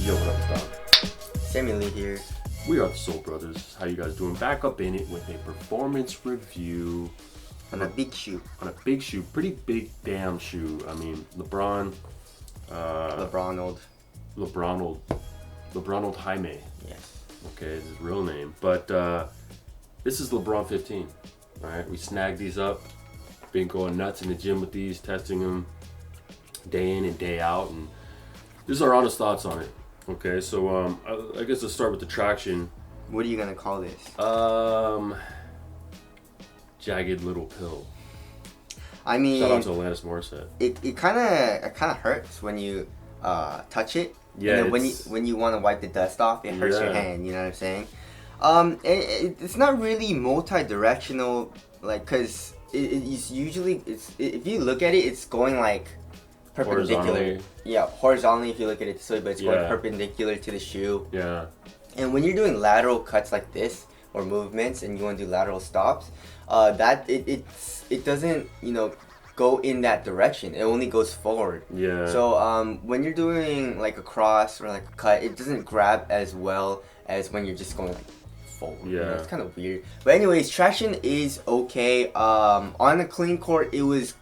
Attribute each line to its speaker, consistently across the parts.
Speaker 1: Yo, what up, dog?
Speaker 2: Sammy Lee here.
Speaker 1: We are the Soul Brothers. How you guys doing? Back up in it with a performance review.
Speaker 2: On a big shoe.
Speaker 1: On a big shoe. Pretty big damn shoe. I mean, Lebron. Lebron Jaime.
Speaker 2: Yes.
Speaker 1: Okay, is his real name. But this is LeBron 15. Alright, we snagged these up. Been going nuts in the gym with these, testing them day in and day out. And this is our honest thoughts on it. Okay, so I guess let's start with the traction.
Speaker 2: What are you gonna call this?
Speaker 1: Jagged Little Pill.
Speaker 2: I mean,
Speaker 1: shout out to Alanis Morissette.
Speaker 2: It kind of hurts when you touch it.
Speaker 1: Yeah.
Speaker 2: And then when you want to wipe the dust off, it hurts your hand. You know what I'm saying? It's not really multi-directional, like, cause it's usually if you look at it, it's going like perpendicular.
Speaker 1: Horizontally.
Speaker 2: Yeah, horizontally if you look at it this way, but it's going perpendicular to the shoe.
Speaker 1: Yeah.
Speaker 2: And when you're doing lateral cuts like this or movements, and you want to do lateral stops, it doesn't go in that direction. It only goes forward.
Speaker 1: Yeah.
Speaker 2: So when you're doing like a cross or like a cut, it doesn't grab as well as when you're just going like forward.
Speaker 1: Yeah.
Speaker 2: It's kind of weird. But anyways, traction is okay. On a clean court, it was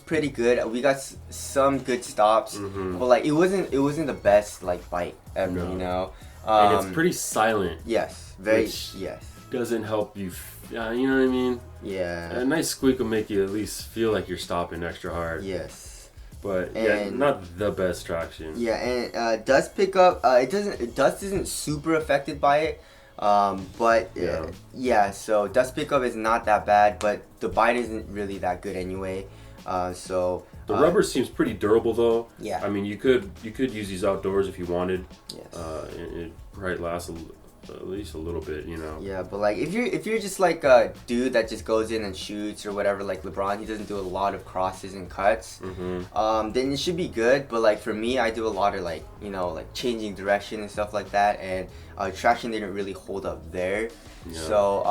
Speaker 2: pretty good. We got some good stops, but like it wasn't the best like bite ever.
Speaker 1: No. And it's pretty silent.
Speaker 2: Yes. Very.
Speaker 1: Which
Speaker 2: yes.
Speaker 1: Doesn't help you. You know what I mean?
Speaker 2: Yeah.
Speaker 1: A nice squeak will make you at least feel like you're stopping extra hard.
Speaker 2: Yes.
Speaker 1: But yeah, not the best traction.
Speaker 2: Yeah, and dust pickup. Dust isn't super affected by it. But yeah. So dust pickup is not that bad, but the bite isn't really that good anyway. So
Speaker 1: the rubber seems pretty durable though.
Speaker 2: Yeah.
Speaker 1: I mean, you could use these outdoors if you wanted.
Speaker 2: Yes.
Speaker 1: It probably lasts at least a little bit, you know.
Speaker 2: Yeah, but like if you're just like a dude that just goes in and shoots or whatever, like LeBron, he doesn't do a lot of crosses and cuts. Then it should be good. But like for me, I do a lot of like like changing direction and stuff like that, and traction didn't really hold up there. Yeah. So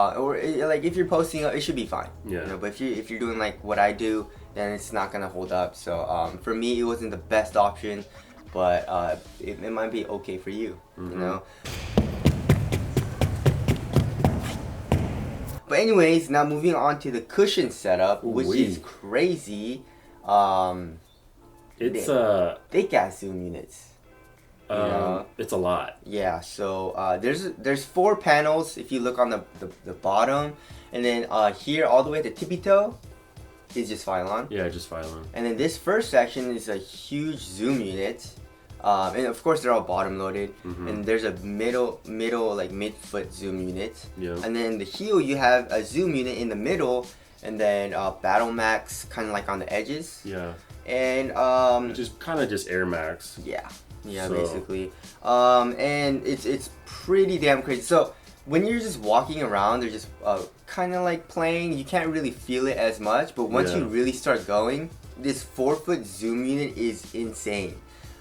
Speaker 2: like if you're posting up, it should be fine.
Speaker 1: Yeah.
Speaker 2: But if you're doing like what I do, then it's not gonna hold up. So for me, it wasn't the best option, but it might be okay for you. You know. But anyways, now moving on to the cushion setup, which is crazy.
Speaker 1: It's
Speaker 2: thick ass zoom units.
Speaker 1: It's a lot.
Speaker 2: Yeah. So there's 4 panels if you look on the bottom, and then here all the way to tippy toe is just Phylon.
Speaker 1: Yeah, just Phylon.
Speaker 2: And then this first section is a huge zoom unit. And of course they're all bottom loaded, and there's a middle like mid-foot zoom unit.
Speaker 1: Yeah.
Speaker 2: And then the heel you have a zoom unit in the middle, and then Battle Max kind of like on the edges.
Speaker 1: Yeah.
Speaker 2: And
Speaker 1: which is kind of just Air Max.
Speaker 2: Yeah, basically. And it's pretty damn crazy. So when you're just walking around, they're just kind of like playing. You can't really feel it as much, but once you really start going, this 4-foot zoom unit is insane.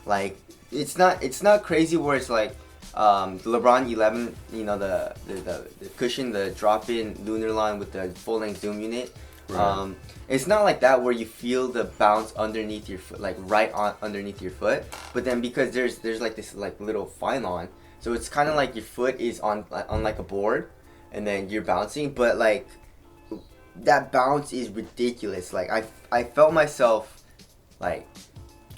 Speaker 2: Like it's not crazy where it's like the LeBron 11, the cushion, the drop-in lunar line with the full-length zoom unit.
Speaker 1: Right.
Speaker 2: It's not like that where you feel the bounce underneath your foot, like right on underneath your foot. But then because there's like this like little Phylon, so it's kind of like your foot is on like a board, and then you're bouncing. But like that bounce is ridiculous. Like I felt myself like.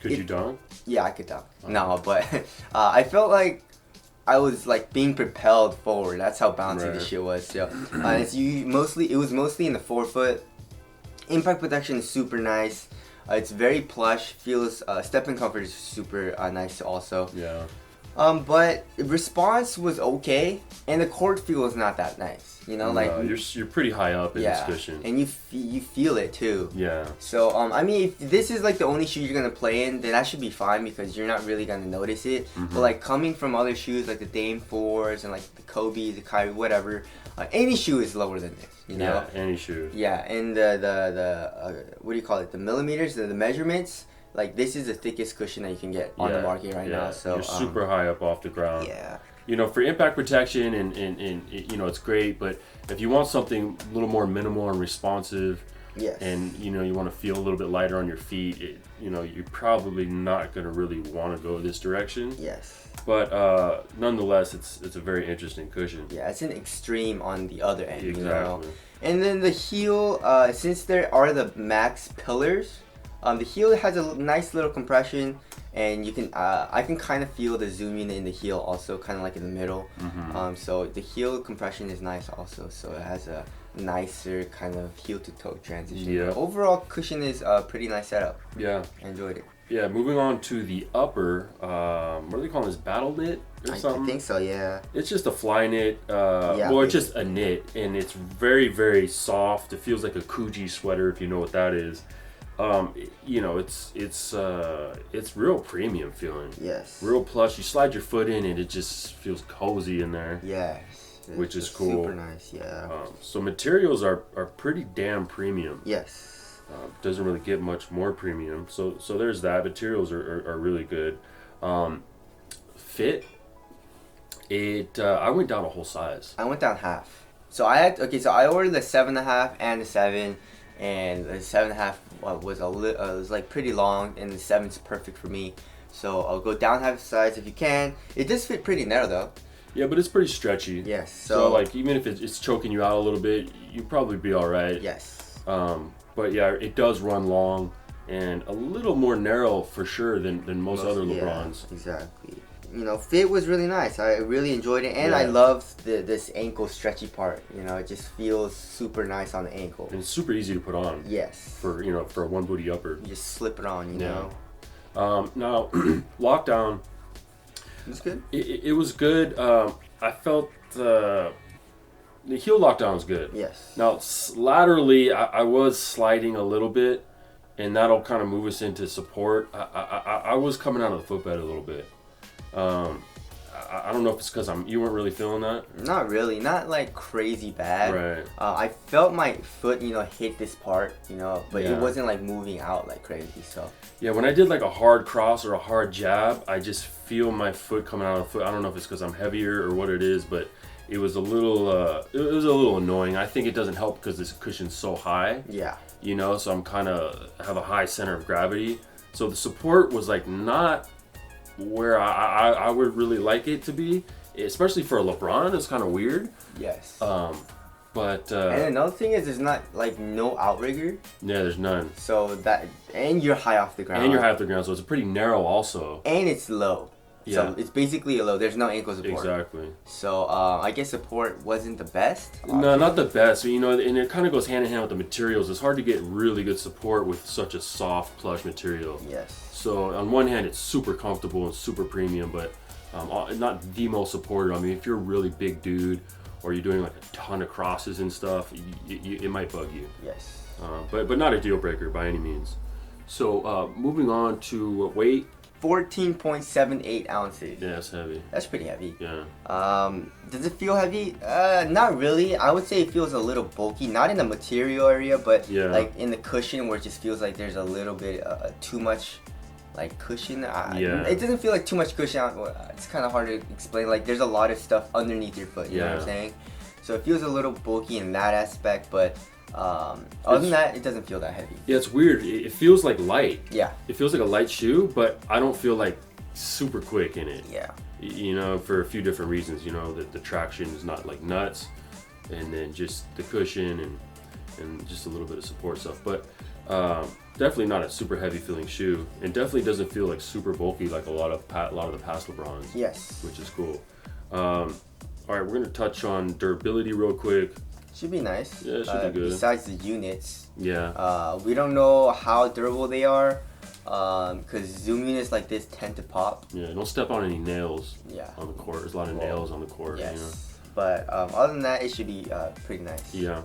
Speaker 1: Could you dunk?
Speaker 2: Yeah, I could dunk. No, but I felt like I was like being propelled forward. That's how bouncy this shit was. So it was mostly in the 4-foot. Impact protection is super nice. It's very plush. Feels step-in comfort is super nice also.
Speaker 1: Yeah.
Speaker 2: But response was okay, and the court feel was not that nice. Like
Speaker 1: you're pretty high up in this cushion,
Speaker 2: and you feel it too.
Speaker 1: Yeah.
Speaker 2: So I mean, if this is like the only shoe you're gonna play in, then that should be fine because you're not really gonna notice it. But like coming from other shoes like the Dame 4s and like the Kobe, the Kyrie, whatever, any shoe is lower than this.
Speaker 1: Yeah, any shoe.
Speaker 2: Yeah, and the what do you call it? The millimeters, the measurements. Like this is the thickest cushion that you can get on the market right now. So
Speaker 1: you're super high up off the ground.
Speaker 2: Yeah.
Speaker 1: For impact protection and it's great, but if you want something a little more minimal and responsive,
Speaker 2: Yes.
Speaker 1: and you want to feel a little bit lighter on your feet, you're probably not going to really want to go this direction.
Speaker 2: Yes.
Speaker 1: But nonetheless, it's a very interesting cushion.
Speaker 2: Yeah, it's an extreme on the other end.
Speaker 1: Exactly.
Speaker 2: And then the heel, since there are the max pillars, the heel has a nice little compression, and you can I can kind of feel the zoom unit in the heel also, kind of like in the middle. So the heel compression is nice also, so it has a nicer kind of heel to toe transition.
Speaker 1: Yeah.
Speaker 2: But overall cushion is a pretty nice setup.
Speaker 1: Yeah.
Speaker 2: I enjoyed it.
Speaker 1: Yeah, moving on to the upper, what are they calling this, battle knit or something?
Speaker 2: I think so, yeah.
Speaker 1: It's just a fly knit, it's just a knit, and it's very, very soft. It feels like a Kuji sweater, if you know what that is. It's real premium feeling.
Speaker 2: Yes.
Speaker 1: Real plush. You slide your foot in and it just feels cozy in there.
Speaker 2: Yes.
Speaker 1: Which is cool.
Speaker 2: Super nice, yeah.
Speaker 1: So materials are pretty damn premium.
Speaker 2: Yes.
Speaker 1: Doesn't really get much more premium. So there's that. Materials are really good. Fit. I went down a whole size.
Speaker 2: I went down half. So I ordered the 7.5 and the 7, and the 7.5 was like pretty long, and the 7's perfect for me. So I'll go down half size if you can. It does fit pretty narrow though.
Speaker 1: Yeah, but it's pretty stretchy.
Speaker 2: Yes.
Speaker 1: So like even if it's choking you out a little bit, you'd probably be all right.
Speaker 2: Yes.
Speaker 1: But yeah, it does run long and a little more narrow for sure than most other Lebrons.
Speaker 2: Yeah, exactly. Fit was really nice. I really enjoyed it, and I loved this ankle stretchy part. It just feels super nice on the ankle.
Speaker 1: And it's super easy to put on.
Speaker 2: Yes.
Speaker 1: For a one booty upper.
Speaker 2: You just slip it on. You know.
Speaker 1: Now, lockdown.
Speaker 2: It was good.
Speaker 1: It was good. I felt the heel lockdown was good.
Speaker 2: Yes.
Speaker 1: Now, laterally, I was sliding a little bit, and that'll kind of move us into support. I was coming out of the footbed a little bit. I don't know if it's because you weren't really feeling that.
Speaker 2: Not really, not like crazy bad.
Speaker 1: Right.
Speaker 2: I felt my foot, hit this part, but it wasn't like moving out like crazy. So. Yeah,
Speaker 1: when I did like a hard cross or a hard jab, I just feel my foot coming out of the foot. I don't know if it's because I'm heavier or what it is, but it was a little annoying. I think it doesn't help because this cushion's so high.
Speaker 2: Yeah.
Speaker 1: So I'm kind of have a high center of gravity. So the support was like not where I would really like it to be, especially for a Lebron. It's kind of weird.
Speaker 2: Yes.
Speaker 1: But
Speaker 2: and another thing is, there's not like no outrigger.
Speaker 1: Yeah, there's none.
Speaker 2: So and you're high off the ground.
Speaker 1: So it's pretty narrow also.
Speaker 2: And it's low.
Speaker 1: Yeah.
Speaker 2: So it's basically a low. There's no ankle support.
Speaker 1: Exactly.
Speaker 2: So I guess support wasn't the best.
Speaker 1: No, not the best. And it kind of goes hand in hand with the materials. It's hard to get really good support with such a soft plush material.
Speaker 2: Yes.
Speaker 1: So on one hand, it's super comfortable and super premium, but not the most supported. I mean, if you're a really big dude or you're doing like a ton of crosses and stuff, it might bug you.
Speaker 2: Yes.
Speaker 1: But not a deal breaker by any means. So moving on to weight.
Speaker 2: 14.78 ounces.
Speaker 1: Yeah, that's heavy.
Speaker 2: That's pretty heavy.
Speaker 1: Yeah.
Speaker 2: Does it feel heavy? Not really. I would say it feels a little bulky. Not in the material area, but like in the cushion, where it just feels like there's a little bit too much like cushion. It doesn't feel like too much cushion. It's kind of hard to explain. Like there's a lot of stuff underneath your foot. You know what I'm saying? So it feels a little bulky in that aspect, but other than that, it doesn't feel that heavy. Yeah,
Speaker 1: it's weird. It feels like light.
Speaker 2: Yeah.
Speaker 1: It feels like a light shoe, but I don't feel like super quick in it.
Speaker 2: Yeah.
Speaker 1: For a few different reasons. The traction is not like nuts, and then just the cushion and just a little bit of support stuff. But definitely not a super heavy feeling shoe, and definitely doesn't feel like super bulky like a lot of the past Lebrons.
Speaker 2: Yes.
Speaker 1: Which is cool. All right, we're gonna touch on durability real quick.
Speaker 2: Should be nice.
Speaker 1: Yeah, it should be good.
Speaker 2: Besides the units.
Speaker 1: Yeah.
Speaker 2: We don't know how durable they are, because zoom units like this tend to pop.
Speaker 1: Yeah, don't step on any nails.
Speaker 2: Yeah.
Speaker 1: On the court, there's a lot of nails on the court.
Speaker 2: Yes. But other than that, it should be pretty nice.
Speaker 1: Yeah.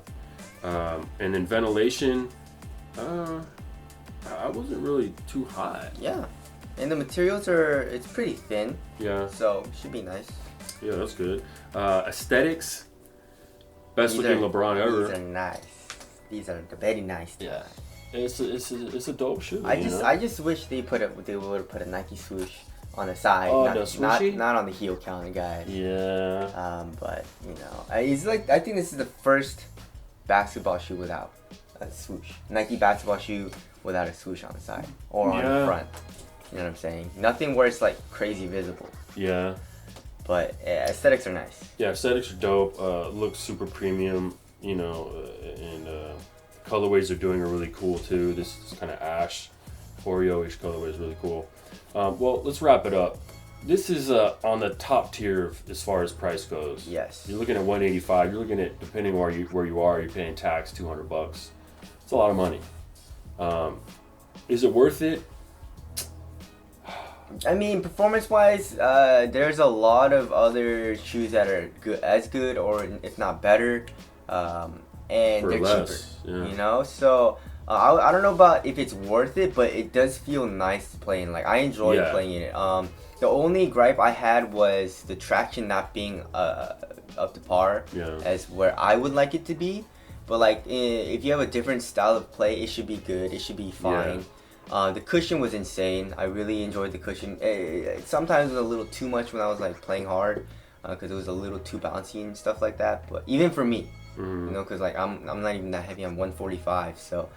Speaker 1: And then ventilation, I wasn't really too hot.
Speaker 2: Yeah. And the materials it's pretty thin.
Speaker 1: Yeah.
Speaker 2: So should be nice.
Speaker 1: Yeah, that's good. Aesthetics. Best looking Lebron ever.
Speaker 2: These are nice. These are very nice.
Speaker 1: Yeah. It's a dope shoe.
Speaker 2: I just wish they would have put a Nike swoosh on the side.
Speaker 1: Oh,
Speaker 2: not on the heel counter, guys.
Speaker 1: Yeah.
Speaker 2: But it's like, I think this is the first basketball shoe without a swoosh. Nike basketball shoe without a swoosh on the side or on the front. You know what I'm saying? Nothing where it's like crazy visible.
Speaker 1: Yeah.
Speaker 2: But aesthetics are nice.
Speaker 1: Yeah, aesthetics are dope. Looks super premium, you know, and colorways they're doing are really cool too. This is kind of ash, Oreo-ish colorway is really cool. Well, let's wrap it up. This is on the top tier as far as price goes.
Speaker 2: Yes.
Speaker 1: You're looking at $185. You're looking at, depending where you are, you're paying tax $200. It's a lot of money. Is it worth it?
Speaker 2: I mean, performance-wise, there's a lot of other shoes that are good, or if not better, and
Speaker 1: For
Speaker 2: they're
Speaker 1: less,
Speaker 2: cheaper.
Speaker 1: yeah.
Speaker 2: You know, so I don't know about if it's worth it, but it does feel nice to play in. Like I enjoy playing in it. The only gripe I had was the traction not being up to par as where I would like it to be. But like, if you have a different style of play, it should be good. It should be fine. The cushion was insane. I really enjoyed the cushion. Sometimes it was a little too much when I was like playing hard, because it was a little too bouncy and stuff like that. But even for me, you know, because like I'm not even that heavy. I'm 145. So,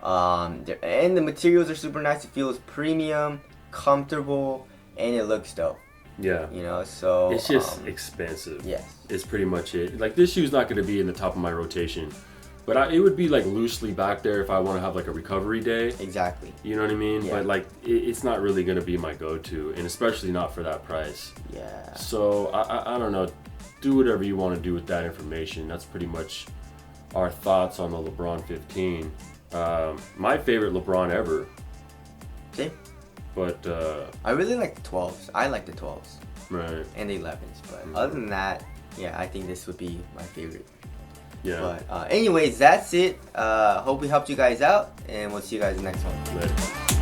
Speaker 2: and the materials are super nice. It feels premium, comfortable, and it looks dope.
Speaker 1: Yeah.
Speaker 2: You know, so
Speaker 1: it's just expensive.
Speaker 2: Yes.
Speaker 1: It's pretty much it. Like this shoe's not going to be in the top of my rotation. But it would be like loosely back there if I want to have like a recovery day.
Speaker 2: Exactly.
Speaker 1: You know what I mean?
Speaker 2: Yeah.
Speaker 1: But like it's not really going to be my go-to, and especially not for that price.
Speaker 2: Yeah.
Speaker 1: So I don't know. Do whatever you want to do with that information. That's pretty much our thoughts on the LeBron 15. My favorite LeBron ever.
Speaker 2: Same.
Speaker 1: But
Speaker 2: I really like the 12s. I like the 12s.
Speaker 1: Right.
Speaker 2: And the 11s. But other than that, yeah, I think this would be my favorite.
Speaker 1: Yeah.
Speaker 2: But anyways, that's it. Hope we helped you guys out, and we'll see you guys next one.
Speaker 1: Later.